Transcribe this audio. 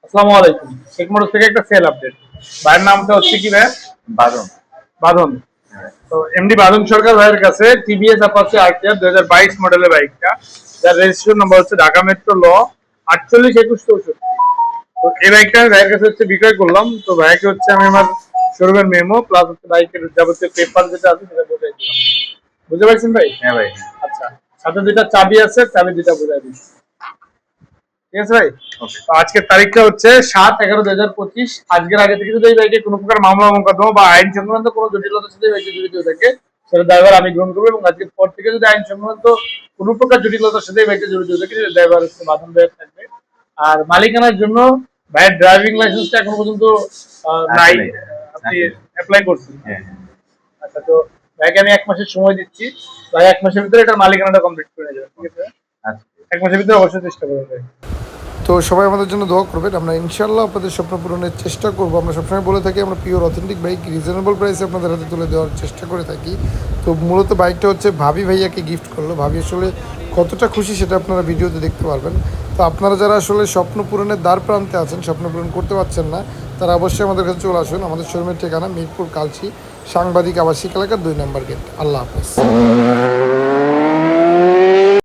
আসসালামু আলাইকুম। শেখ মোটরস থেকে একটা সেল আপডেট। ভাইয়ের নামটা হচ্ছে কি ভাই? বাঁধন। বাঁধন। হ্যাঁ। তো এমডি বাঁধন সরকার ভাইয়ের কাছে টিভিএস অ্যাপাচি আরটিআর 2022 মডেলের বাইকটা, যার রেজিস্ট্রেশন নম্বর হচ্ছে ঢাকা মেট্রো ল 482164। তো এই বাইকটা আমি ভাইয়ের কাছে হচ্ছে বিক্রয় করলাম। তো ভাইকে হচ্ছে আমি আমার শোরুমের মেমো প্লাস হচ্ছে বাইকের যাবতীয় পেপার যেটা আছে সেটা বোঝাই দিলাম। বুঝতে পারছেন ভাই? হ্যাঁ ভাই। আচ্ছা, সাথে দুইটা চাবি আছে, চাবি দুইটা বোঝাই দিচ্ছি। ঠিক আছে ভাই? ওকে। তো আজকের তারিখটা হচ্ছে 7/11/2025। আজকের আগে থেকে যদি এই বাইকে কোনো প্রকার মামলা মোকদ্দমা বা আইন সংক্রান্ত কোনো জটিলতার সাথে এই বাইকে জড়িত থাকে, সেটা দায়ভার আমি গ্রহণ করবো, এবং আজকের পর থেকে যদি আইন সংক্রান্ত কোনো প্রকার জটিলতার সাথে এই বাইকে জড়িত থাকে সেটা দায়ভার হচ্ছে বাঁধন ভাইয়ের থাকবে। আর মালিকানার জন্য ভাইয়ের ড্রাইভিং লাইসেন্সটা এখনো পর্যন্ত নাই। আসলে আপনি আসলে অ্যাপ্লাই করছেন? হ্যাঁ। আচ্ছা, তো ভাইকে আমি 1 মাসের সময় দিচ্ছি। ভাই 1 মাসের ভিতরে এটার মালিকানাটা কমপ্লিট করে নেবেন, ঠিক আছে? আচ্ছা। 1 মাসের ভিতরে অবশ্যই চেষ্টা করবেন ভাই। তো সবাই আমাদের জন্য দোয়া করবেন। আমরা ইনশাল্লাহ আপনাদের স্বপ্ন পূরণের চেষ্টা করব। আমরা সবসময় বলে থাকি আমরা পিওর অথেন্টিক বাইক রিজনেবল প্রাইসে আপনাদের হাতে তুলে দেওয়ার চেষ্টা করে থাকি। তো মূলত বাইকটা হচ্ছে ভাবি ভাইয়াকে গিফট করলো। ভাবি আসলে কতটা খুশি সেটা আপনারা ভিডিওতে দেখতে পারবেন। তো আপনারা যারা আসলে স্বপ্ন পূরণের দ্বার প্রান্তে আছেন, স্বপ্ন পূরণ করতে পারছেন না, তারা অবশ্যই আমাদের কাছে চলে আসুন। আমাদের শোরুমের ঠিকানা মিরপুর কালচি সাংবাদিক আবাসিক এলাকার 2 নম্বর গেট। আল্লাহ হাফেজ।